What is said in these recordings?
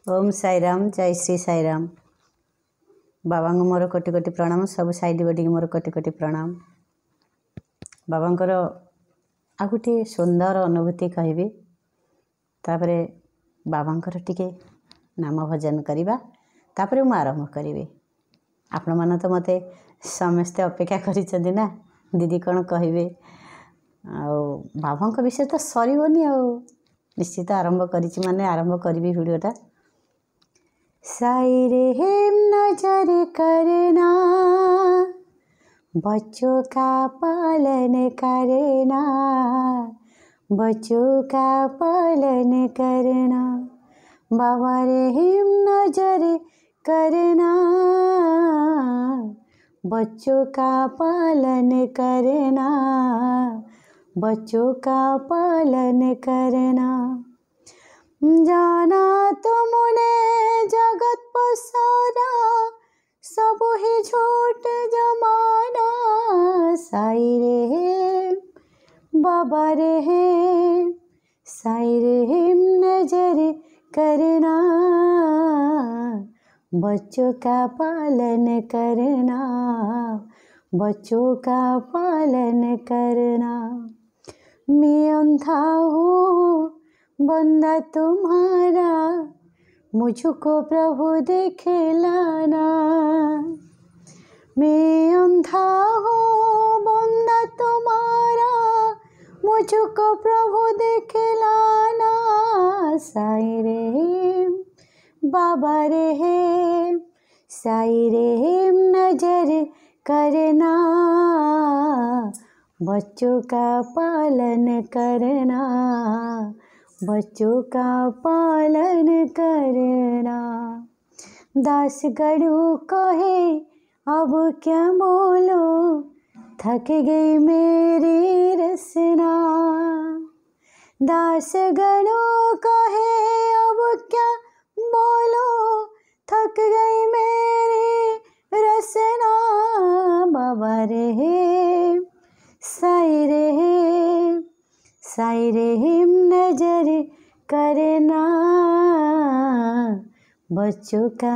ओम साई राम जय श्री साई राम। बाबा मोर कोटि कोटि प्रणाम। सब साई डिवोटी मोर कोटि कोटि प्रणाम। बाबांकर आ गोटे सुंदर अनुभूति कहबी, तापरे बाबांकर टिके नाम भजन करवा, तापरे मु आरंभ करी। आपण मन तो मते समस्ते अपेक्षा करिसेंती ना दीदी कौन कहे बाबा विषय तो सरबनी आ निश्चित आरंभ करी माने आरंभ करी वीडियोटा। साई रे हेम नजर करना, बच्चों का पालन करना, बच्चों का पालन करना। बाबा रे हेम नजर करना, बच्चों का पालन करना, बच्चों का पालन करना। जाना तुमने जगत पसारा, सब ही झूठ जमाना। साई रे बाबा रे साई रे नजर करना, बच्चों का पालन करना, बच्चों का पालन करना। मैं अंधा हूँ बंदा तुम्हारा, मुझको प्रभु दिखलाना। मैं अंधा हूँ बंदा तुम्हारा, मुझको प्रभु दिखलाना। साई रे बाबा रे साई रे नजर करना, बच्चों का पालन करना, बच्चों का पालन करना। दास गणु कहे अब क्या बोलो, थक गई मेरी रसना। दास गणु कहे अब क्या बोलो, थक गई मेरी रसना। बाबा रे साई रे नजर करना, बच्चों का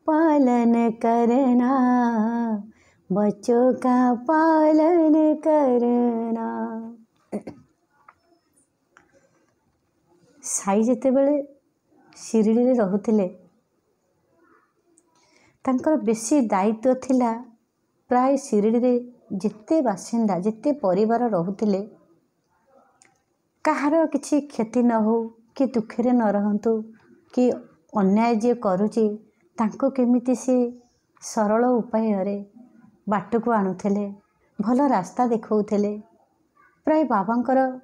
पालन करना, बच्चों का पालन करना। साई जेते बेले शिरडी रे रहुथिले, तांकर बेसी दायित्व थिला प्राय शिरडी रे जेते बासिंदा जेते परिवार रहुथिले, कहार किसी क्षति न हो कि दुखे न रहंतु कि अन्याय जे करुची तांको केमिति से सरल उपाय बाट को आणुथिले, भल रास्ता देखौथिले। प्राय बाबांकर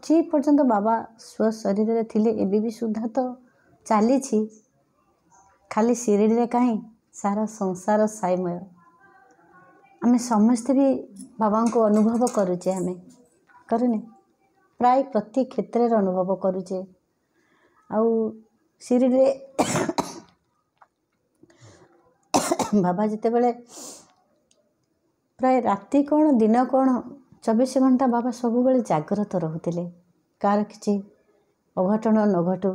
जे पर्यंत बाबा स्व शरीर रे थिले एबे भी सुद्धा तो चली खाली शिरडी रे कहीं सारा संसार साईमय। आमे समस्ते भी बाबा को अनुभव करुचे, आमे करूने प्राय प्रत्येक क्षेत्र रे अनुभव करुचे। आउ शिरडी रे बाबा जिते बेले प्राय राति कौन दिन कौन 24 घंटा बाबा सब बेले जागृत रहुथिले। कार किछि अघटन न घटू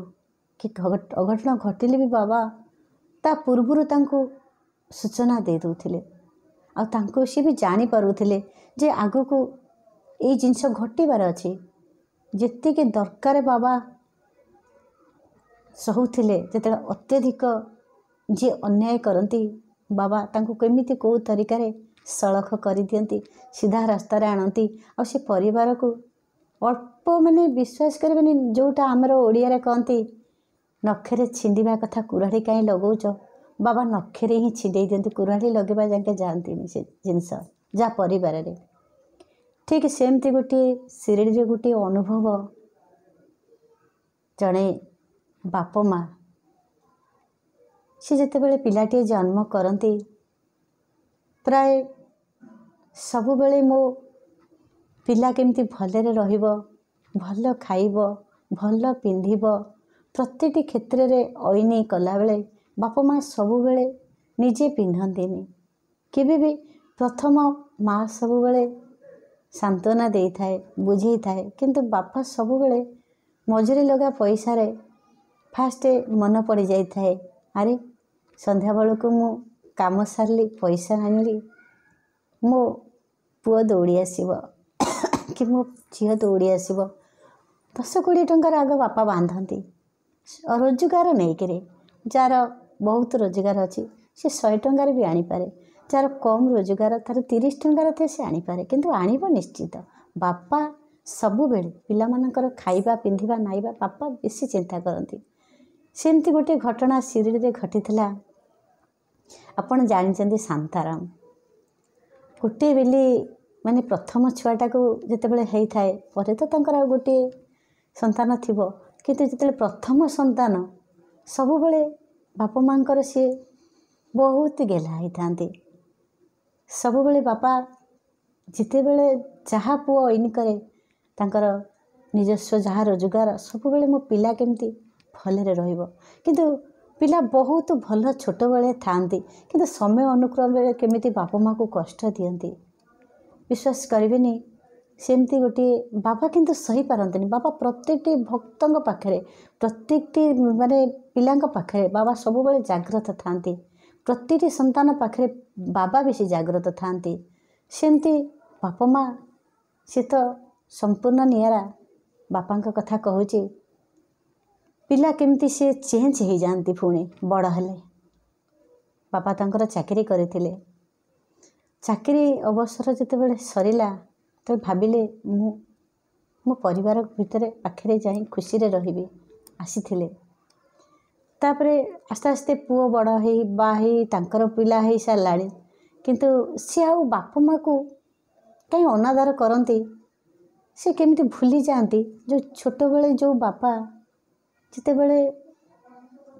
कि अघटन घटिले भी बाबा ता पूर्वरु तांको सूचना दे दउथिले। आ तांको सी भी जानी पारुथिले जे आगु को ए जिंस घटिबार अछि। जेते के दरकार बाबा सहुथिले, जेते अत्यधिक जे अन्याय करती बाबा तांको केमिति को तरीका रे सड़ख कर दियंती, सीधा रास्ता रे आनती। आ से परिवार को अल्प माने विश्वास करबेनी, जोटा आमर ओडिया रे कहंती नखरे छिंडिबा कथा कुराड़ी काई लगौच, बाबा नखरे ही छिंडे दियंती, कुराड़ी लगेबा जाके जानती से जिनस जा परिवार रे। ठीक सेमती गोटे शिरडी रे गोटे अनुभव, जड़े बाप माँ सी जिते बड़े पिलाटे जन्म करती, प्राय सबु बेले मो पिला केमती भलरे रहिबो, भल खाइबो, भल पिंधिबो, प्रत्येक क्षेत्र रे अइनी कला बेले बाप माँ सबु बेले निजे पिंधंतीनी। केबे भी प्रथम माँ सबु बेले सांत्वना देई थाए, बुझेई थाए, किंतु बापा सबु बेले मजुरी लगा पैसा रे फास्ट मन पड़ जाए अरे संध्या बेलू मु काम सारे पैसा आनली मो पुओ दौड़ी आसब कि मो झील दौड़ी आसब 10-20 टंकार आग बापा बांधती रोजगार नहीं कि जार बहुत रोजगार अच्छी से 100 टंकार भी आनीपे जार कम रोजगार तार 30 टंकार थे से आनीपे किंतु आणव निश्चित बापा सबु बेले पिला मानकर खाइबा पिंधिबा नाइबा बापा बेसी चिंता करती। सेमती गोटे घटना शिरडी रे घटी आपण जानते शांताराम गोटे बेली माने प्रथम छुआटा को जितेबाला होता है पर तो तंकर गोटे संतान थिबो किंतु जिते प्रथम संतान सबु बेले बापा मांकर सी बहुत गेला होता सबु बेले बापा जिते बेले जहाँ पुओ इन करे तांकर निजस्व जहाँ रोजगार सबु बेले मो पिला केमती भलरे रहिबो किंतु पिला बहुत भल छोट बेले थांती किंतु समय अनुक्रम बेले केमिति बापा माँ को कष्ट दियंती विश्वास करेनि सेमती गोटे बाबा किंतु सही पारंतनी बाबा प्रत्येकटी भक्तों पाखरे प्रत्येकटी माने पिलांक पाखरे बाबा सब बेले जाग्रत थांती प्रत्येकटी संतान पाखरे बाबा बेसी जाग्रत थांती सेमती बापा माँ से तो संपूर्ण नियारा बापा कथा कहूची पिला केमती से चेंज हो जाती पुणी बड़ हेले बापा तांकर चाकरी करथिले चाकरी अवसर जितेबाला सरिला तो भाविले मो परिवार भितर पाखे जाई खुशी रे रहिबी आसीथिले तापरे आस्ते आस्ते पुओ बड़ हो बाही तांकर पिला हो साराणी किंतु सी आउ बापा माँ को कहीं अनादर करती से केमिति भूली जाती जो छोट बेले जो बापा जिते बड़े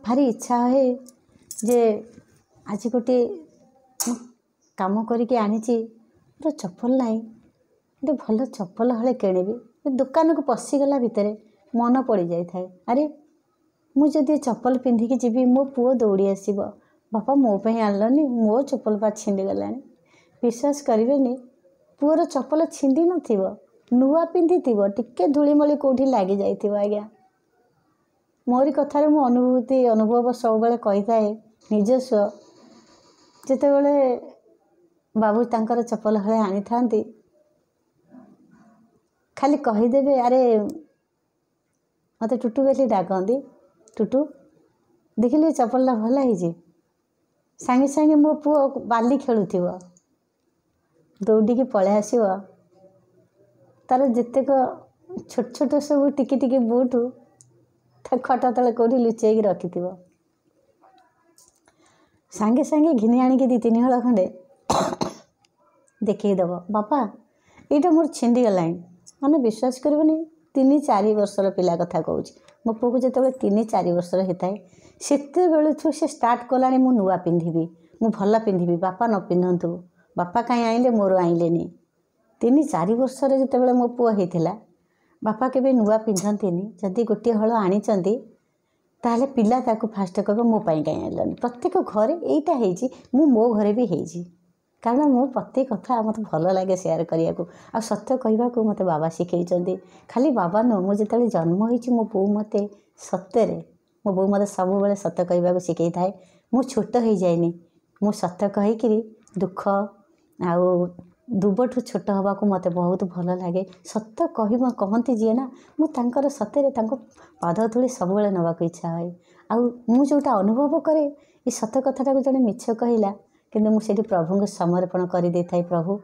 भारी इच्छा है जे आज गोटे काम करके आनी तो चप्पल नहीं गोटे भल चप्पल हले किणवी दुकान को पशिगला भितर मन पड़ जाए अरे मुझे चप्पल पिंधिकी जीवी मो पुओ दौड़ी आसब बापा मो पे आनलनी मो चप्पल बा छिंडी गला विश्वास करेनि पुओर चप्पल छिंडी न नुआ पिंधि टिके धूलीमली कौटी लगी जाइए आज्ञा मोरी कथार मो अनुभूति अनुभव सब बेले कही थाए निजस्व जिते बड़े बाबू तांकर चप्पल हले आनी थांती खाली कहीदेवे अरे मत टुटू बेली डाकती टुटू देखिले चप्पलटा भल है सांगे सांगे मो पुओ बाली खेलुथिबो दौड़ी पळे आसीबो तार जितेक छोट छोट सब टिकी टिकी बुटू खट तले कौटी लुचेक रखि सांगे सांगे घिनी आणिकी 2-3 हल खंडे देखईदेव बापा यहाँ मोर छिंडी गलानी मैंने विश्वास करनी 3-4 वर्षर पिला कथा कहूँ मो पुओ को जिते 3-4 वर्षर होता है सेते बेलू से स्टार्ट कला मु नुआ पिंधिबी मु भल पिंधिबी बापा न पिंधतु बापा कहीं आइले मोर आइलेनी 3-4 वर्षर जिते मो पुओ होता बापा केबे नुआ पिंधंतीनी जदि गोटे हल आनी ताहले पिला ताकू फास्ट कहबो मो पाई कहीं आइलनी प्रत्येक घरे एटा हेजी मो घरे भी हेजी कारण मो प्रत्येक कथा मत भल लगे शेयर करिया को आ सत्य कहवा को मते बाबा शिखई खाली बाबा न मु जिते जन्म होइछि मो बो मते सत्य मो बो मते सब बेले सत्य कहवा को शिखई थाए मु छोट हो जाइनी मु सत्य कहीकि दुख आउ दुबठू छोट हवा को मते बहुत भल लगे सत्य कहती जी ना मुझे सत्य पाद धूली सब बेले नवाक इच्छा है आउ मु जोटा अनुभव करे ये सत्य कथाटा को जड़े मिछ कहला किंतु मुझे प्रभु को समर्पण कर दे थाए प्रभु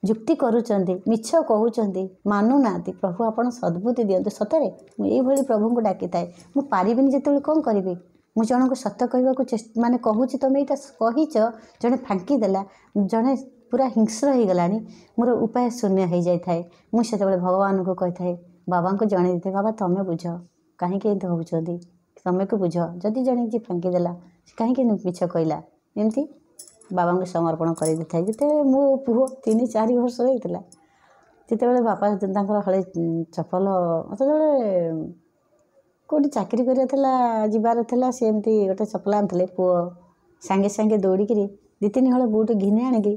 जुक्ति करुँच मिछ कहते मानु ना प्रभु आपड़ सद्बुद्धि दिंतु सतरे मुझे प्रभु को डाकी थाए मुझे पारिनी जिते कौन करी मुझे जन को सत्य कहवाक माने कहूँ तुम यहाँ कहीच जड़े फांकीदेला जड़े पूरा हिंस्र हो गलानी मोर उपाय शून्य हो जाए मुझे भगवान को कही थाए बाबा को जन दे बाबा तुम्हें बुझ कहीं होती तुम्हें को बुझ जदि जड़े जी फांकीदेला कहीं मिछ कहला एमती बाबा को समर्पण कर दे जिते मो पुओ 3-4 वर्ष होता जिते बड़े बापा हले चप्पल मत जो कौटी चाकरी करार था सेमती गोटे चप्पल आनी पुओ सांगे सांगे दौड़िकी 2-3 हल बुट घिनी आणिकी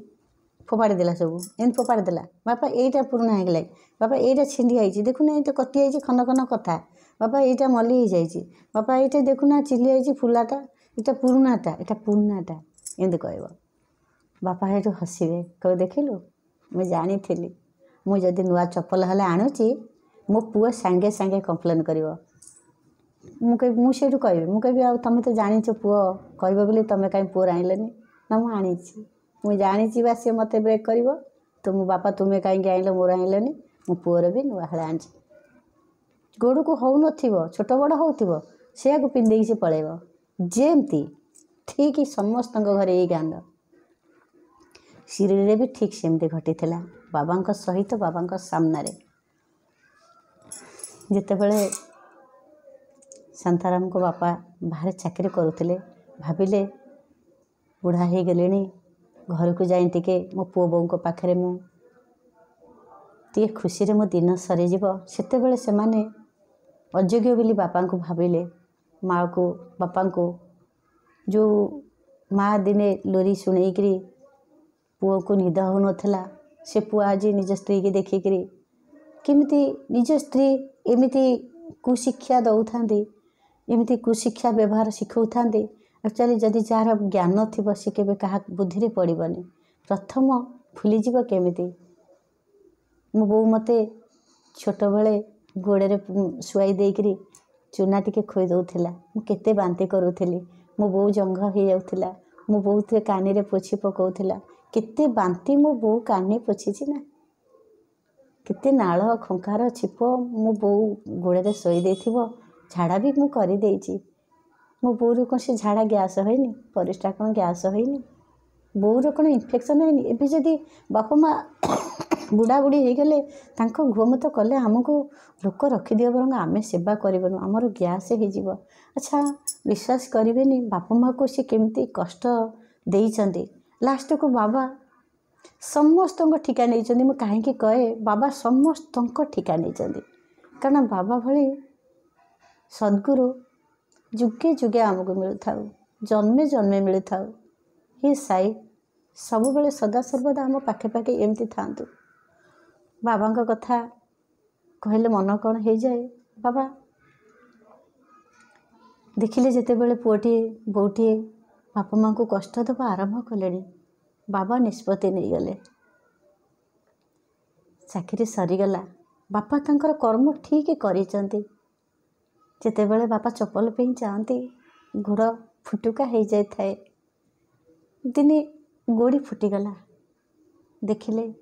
फोपाड़ी देला सब एम फोपाड़ी देला बापा यहीटा पुराना हो गला बापा यहीटा छिंडी आई देखुना ये तो कटि आई खन खन कथा बापा यहाँ मल्ली हो जाए बापा ये देखुना चिली आई फुलाटा यहाँ पुराणाटा एमती कह बापा ये हसबे कहे देखिलु मुझे जानी मुझे नुआ चप्पल हेल्ला आणुची मो पुओ सांगे सांगे कंप्लेन कर मुझे कह मुझे तुम तो जानी पुओ कह बोली तुम कहीं पुओ आइलनि ना मुझे मुझे जानी बा सी मत ब्रेक कर तुम बापा तुम्हें कहीं आइल मोर आइलनि मो पुओर भी नुआ हेल्ला आनी गोड़ को हो न छोट बड़ हो से पिंधे से पलैब जमती ठीक समस्त घर यही गाँव सिरिल भी ठीक सेमती घटी बाबा सहित बाबा सामना जितेबले शांताराम को बापा बाहर चाकरी करुले भाविले बुढ़ा हो गले घर को जाए टिके मो पुओ बों पाखे मुझे खुशी मो दिन सरीज से मैंने अयोग्य बोली बापा को भाविले माँ को बापा को जो माँ दिने लोरी शुणेकरी पुओ को निद हो नाला से पुआ आज निज स्त्री की देखिक केमिति निज स्त्री एमती कुशिक्षा दौथा एमती कुशिक्षा व्यवहार शिखा एक्चुअली जदि जार ज्ञान थी सी के क्या बुद्धि पड़बनी प्रथम भूलीज केमिति मो बो मत छोट बेले गोड़े शुआई देकरी चूना टिके खोई दौला मुझे बांति करूली मो बो जंघ हो जाऊला मो बो कानी रे पोछी पकाउला केते बांति मो बो कानी पोछी ना केते नाल खंकार छिप मो बो गोड़े शोई दे झाड़ा भी मुझे कर मो बोर कौन से झाड़ा गैस होनी परिस्रा कौन गैस होनी बोर कौन इन्फेक्शन होनी एवं जदि बापा माँ बुढ़ा बुढ़ी हो गले घुमत कले आमको लोक रखिदिव बर आम सेवा करबनु आमर गैस हो अच्छा विश्वास करेनि बापा माँ को सी केमती कष्ट देइचंदी लास्ट को बाबा समस्त ठिका नहीं मुझे कहीं कहे बाबा समस्त ठिका नहीं कारण बाबा भली सद्गुरु जुगे जुगे आमको मिलू था जन्मे जन्मे मिलू था ही साई सब बेले सदा सर्वदा आम पाखे पाखे एमती था बाबा कथा कहले मन कौन हो जाए बाबा देखिले जिते बड़े पुओटी बोटी बापा माँ को कष्ट दबा आरंभ कले बाबा निष्पत्ति नहीं गले चाकरी सरीगला बापा तांकर कर्म ठीक करिचंती जितेबले बापा चप्पल पे जाती गोड़ फुटुका हो जाए थाए दिने गोड़ी फुटीगला देखिले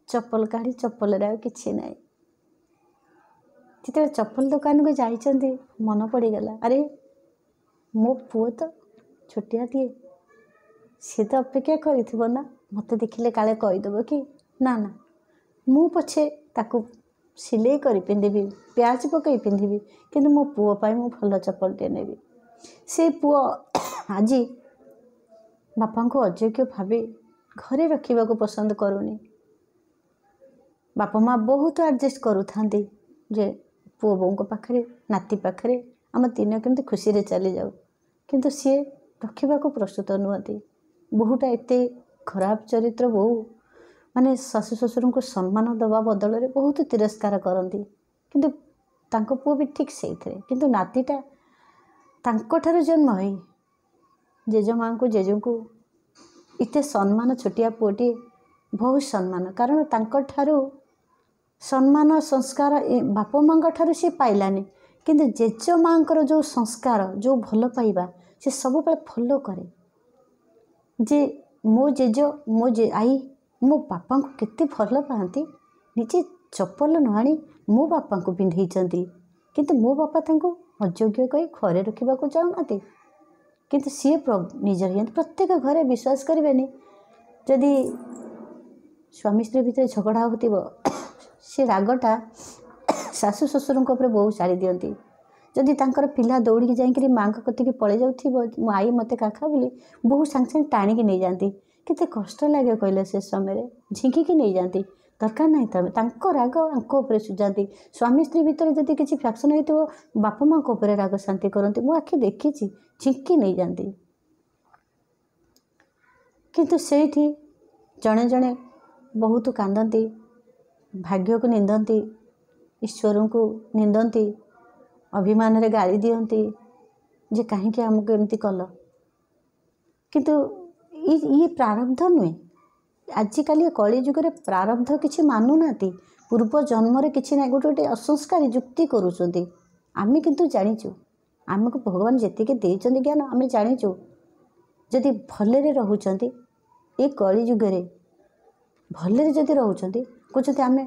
चप्पल काढ़ी चप्पल कि ना जिते चप्पल दुकान को जाइछंती मन पड़गला अरे मो पुओ तो छोटियाटे सी तो अपेक्षा करना मत देखिले काले कहीदेव कि ना ना मु पछे ताकू सिलाई कर पिंधि प्याज पकई पिंधि किंतु मो पुओ पाई मु भल चप्पलटे नेबी से पुओ आज बापा को अयोग्य भावे घरे रखा पसंद करूनी बापा माँ बहुत एडजस्ट करूँ जे पुओ बों पाखे नाती पाखे आम दिन केमती खुशी रे चली जाऊ किंतु सी रखा प्रस्तुत नुहति बोहूटा एत खराब चरित्र बहु माने शाशु शशुर को सम्मान दवा बदल में बहुत तिरस्कार करती किंतु तांको पुओ भी ठीक से किंतु नातीटा तांको जन्म हो जेजेमा को जेजू को इतने सम्मान छोटिया पुओटी बहुत सम्मान कारण तांको ठारू सम्मान संस्कार बापा माँ ठारू सी पाइलानी किंतु जेज माँ जो संस्कार जो भल पाइबा से सब बेले फॉलो करे जे मो जेज मो आई मो बापा को केते भल पाती निजे चप्पल न आनी मो बापा को पिंधई किंतु मो बापा तांको अयोग्य कही घरे रखा चाहूना किंतु सी निजर प्रत्येक घरे विश्वास करें जदि स्वामी स्त्री भितर झगड़ा हो सी रागटा शाशु शशुर बहुत साड़ी दिखती जदि तांकर पिला दौड़ी जाकि माँ कतिक पलि जाऊ आई मत काखा बोली बहुत सांगे सांगे टाणिकी नहीं जाती केते कष्ट लगे कहले से समय झिंकिकी नहीं जाती दरकार नहीं तमें राग आंको सुझाती स्वामी स्त्री भितर जदि किसी फ्रैक्शन हो बापा माँ राग शांति करती मो आखि देखी झिंकी नहीं जाती किंतु सेठी जड़े जड़े बहुत कांदती भाग्य को निंदती ईश्वर को निंदती अभिमान रे गाली दियंती जे कहीं आमको एमती कल। किंतु ये प्रारब्ध नुहे। आजिकल कली जुगे प्रारब्ध किसी मानु ना, पूर्व जन्म किसी ना गोटे गोटे असंस्कार युक्ति करुँच। आम किंतु जाचु आमको भगवान जी देते ज्ञान आम जाचु जदि भलरे रोचते ये कली जुगे भलरे जदि रोचते कहते आम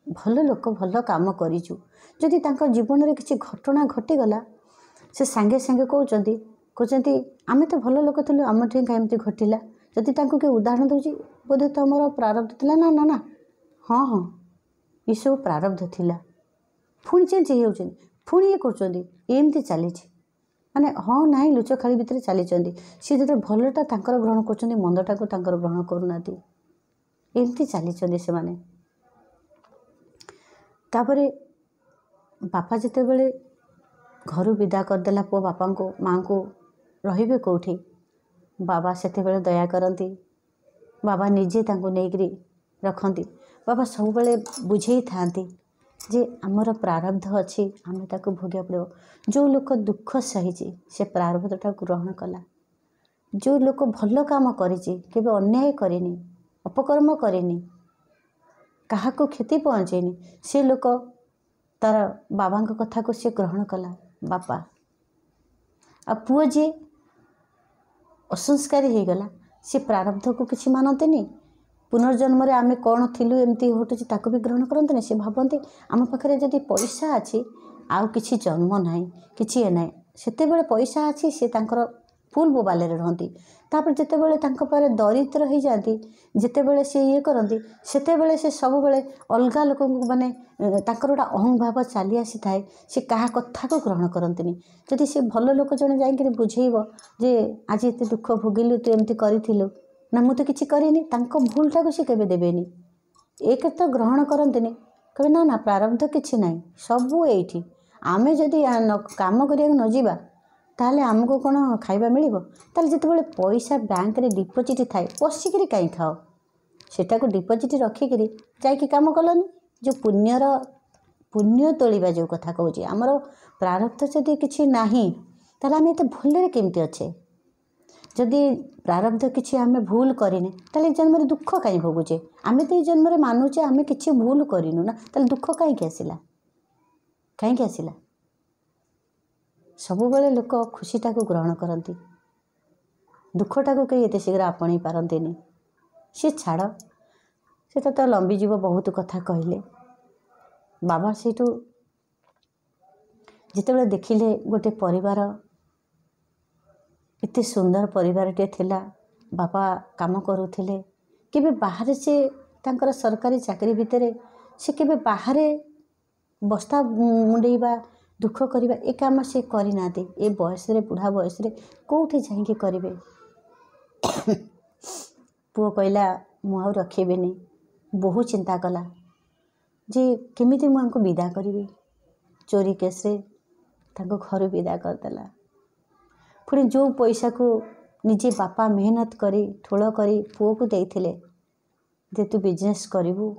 भल लोक भल काम करूँ। जदि जीवन में किसी घटना घटीगला से सांगे सांगे कहते आम तो भल लोक थी आम ठीक एमती घटला। जदि किए उदाहरण दूसरी बोधे तुम प्रारब्ध थिला ना ना ना हाँ हाँ ये सब प्रारब्ध थिला पुणी चेंज हो पुणी ये करमती चली माने हाँ ना लुच खाली भितर चली सी जो भलटा ग्रहण कर मंदटा को ग्रहण करूना एमती चली से माने। तापरे बापा जिते बड़े घर विदा करदेला पुओ बापा को माँ को रहिबे कौठी बाबा सेते बेले दया करती। बाबा निजे तांको नेकरी रखती। बाबा सब बेले बुझे था जे आमर प्रारब्ध अच्छी आम ताको भोगिया पड़ो। जो लोक दुख सही से प्रारब्धटा ग्रहण कला। जो लोक भल काम करिछि केबे अन्याय करेनी अपकर्म करेनी कहा को क्षति पहुँचेनी से लोक तार बाबा कथा को सी ग्रहण कला। बापा आ पुओ जी असंस्कारी हो गला सी प्रारब्ध को किसी मानते नहीं। पुनर्जन्म रे आमे कौन थिलु एमती हटुची ताको भी ग्रहण करते से भावती आम पाखे जदि पैसा अच्छी आउ किसी जन्म ना किसी ए ना सेते बेले पैसा अच्छी सी फुल बोबाले रहती। तापर जिते बड़े पारे दरिद्र हो जाती जिते बड़े सी ये करती सेते बड़े से सब बड़े अलग लोक माने ताकर गोटा अहं भाव चली आसी थाए सी कहा कथा को ग्रहण करती। जदि सी भल लोक जड़े जाइए बुझेब जे आज एत दुख भोगिलु तू एमती करूँ ना मुझे किसी करनी भूलटा को सी केबे देबेनी एक तो ग्रहण करते कहे ना ना प्रारब्ध किसी ना सबू ये आमे जदि काम करिया न जीवा ताले आमको कौन खाइबा मिलिबो। ताले जिते बड़े पैसा बैंक रे डिपोजिट थाए बसिक कहीं खाओ सेटा को डिपोजिट रखिकी जाकि काम कलनी जो पुण्य तोलिबा जो कथा कहूँ आमर प्रारब्ध जदि किसी नाही ताले आम एत भलरे केमती अच्छे। जदि प्रारब्ध किसी आम भूल करें ताले जन्म दुख कहीं भोगुचे आम तो जन्म मानुचे आम कि भूल करूँ ना ताले दुख कहीं आसला सब बेले लोक खुशीटा को ग्रहण करती दुखटा को कहीं एत शीघ्र आपणी पारती सी छाड़ से तो लंबी जीव बहुत कथा कहले। बाबा सेठू जिते देखिले गोटे परिवार एत सुंदर परिवार टे थिला बापा काम करुले केबे बाहर से तांकर सरकारी चाकरी भितर से केबे बाहर बस्ता मुंडेबा दुख करवा ए काम से करना ए बयस बुढ़ा बयस कौटी जाइए करेंगे। पुओ कहला मु रखेबेनी बहुत चिंता कला जे केमिति मुझे विदा करी चोरी केस्रे घर विदा करदेला। पुणी जो पैसा को निजे बापा मेहनत करी ठोल करी पुओ को देइथिले जे तू बिजनेस करू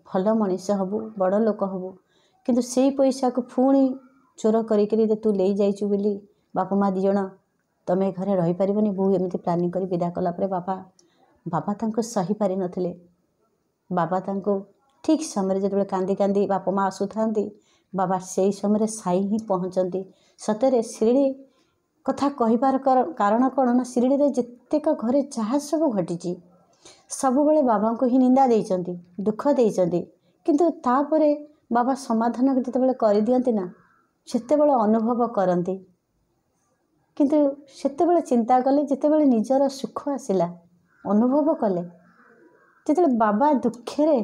भल मनीष हबू बड़ लोक हबू किंतु से पैसा को पुणी चोर करी तू ले जाइचु बोली बापा माँ दिज तमें घरे रही पारिबनी बो एमती प्लानिंग कर विदा कला बाबा तांको सही पारि नथिले। बाबा तांको ठीक समय जो कांदी कांदी बापा माँ आसुता बाबा से समय साई ही पहुँचती। सतरे शिरडी कथा कहिबार कारण कौन ना शिरडी रे जितेक घरे जहाँ सब घटी सब बेले बाबा को ही निंदा देइचंती दुख देइचंती किंतु तापरे बाबा समाधान जितेबाला कर दियंती ना सेतेबाला अनुभव करती किंतु सेतेबाला चिंता कले जितेबाला निजर सुख आसिला अनुभव कले जितेबाला बाबा दुखे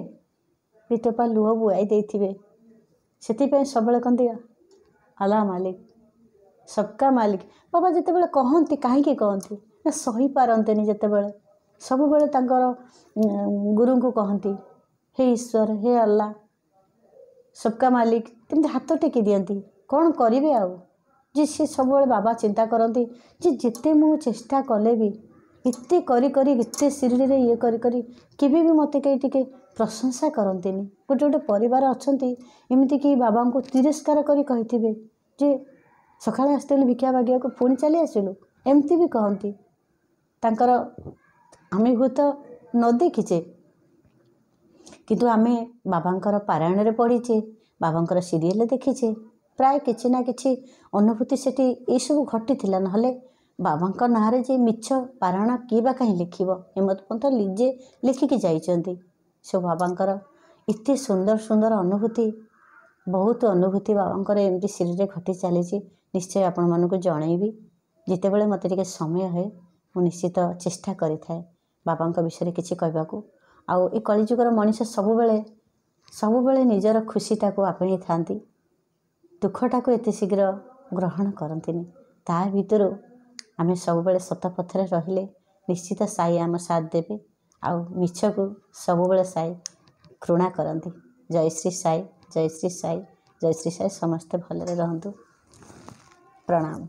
दिटोपा लुह बुआई देथिबे सेतिपय सबले कहते अल्लाह मालिक सबका मालिक बाबा जितेबाला कहती कहीं कहती ना सही पारंतेनी जितेबाला सब बेले तांकर गुरु को कहती हे ईश्वर हे अल्लाह सबका मालिक तमती हाथ टेकी दियंती कौन करेंगे आउ जे सी सब बाबा चिंता करती जे जिते मु चेष्टा कले भी इत्ते करी करी इत्ते शिरडी रे ये करी करी केबे भी मते कई टिके प्रशंसा करंतीनी गोटे गोटे परिवार अछंती एमिति कि बाबा को तिरस्कार करी कहिथिबे ଯେ ସକାଳେ ଆସିଥିଲୁ ଭିକ୍ଷା ମାଗିବାକୁ ପୁଣି ଚାଲି ଆସିଲୁ, ଏମିତି ବି କହନ୍ତି। ତାଙ୍କର ଆମେ ହୁଏତ ନ ଦେଖିଛେ, କିନ୍ତୁ ଆମେ ବାବାଙ୍କର ପାରାୟଣରେ ପଢ଼ିଛେ, ବାବାଙ୍କର ସିରିଏଲ ଦେଖିଛେ, ପ୍ରାୟ କିଛି ନା କିଛି ଅନୁଭୂତି ସେଠି ଏଇସବୁ ଘଟିଥିଲା। ନହେଲେ ବାବାଙ୍କ ନାଁରେ ଯେ ମିଛ ପାରାୟଣ କିଏ ବା କାହିଁ ଲେଖିବ? ହେମନ୍ତ ପନ୍ତ ନିଜେ ଲେଖିକି ଯାଇଛନ୍ତି। ସବୁ ବାବାଙ୍କର ଏତେ ସୁନ୍ଦର ସୁନ୍ଦର ଅନୁଭୂତି, ବହୁତ ଅନୁଭୂତି ବାବାଙ୍କର ଏମିତି ସିରିରେ ଘଟି ଚାଲିଛି। ନିଶ୍ଚୟ ଆପଣମାନଙ୍କୁ ଜଣେଇବି। ଯେତେବେଳେ ମୋତେ ଟିକେ ସମୟ ହୁଏ ମୁଁ ନିଶ୍ଚିତ ଚେଷ୍ଟା କରିଥାଏ ବାବାଙ୍କ ବିଷୟରେ କିଛି କହିବାକୁ। ଆଉ ଏ କଳିଯୁଗର ମଣିଷ ସବୁବେଳେ ନିଜର ଖୁସିଟାକୁ ଆପଣେଇ ଥାନ୍ତି, ଦୁଃଖଟାକୁ ଏତେ ଶୀଘ୍ର ଗ୍ରହଣ କରନ୍ତିନି। ତା ଭିତରୁ ଆମେ ସବୁବେଳେ ସତ ପଥରେ ରହିଲେ ନିଶ୍ଚିତ ସାଇ ଆମ ସାଥ ଦେବେ। ଆଉ ମିଛକୁ ସବୁବେଳେ ସାଇ ଘୃଣା କରନ୍ତି। ଜୟ ଶ୍ରୀ ସାଇ, ଜୟ ଶ୍ରୀ ସାଇ, ଜୟ ଶ୍ରୀ ସାଇ। ସମସ୍ତେ ଭଲରେ ରହନ୍ତୁ। ପ୍ରଣାମ।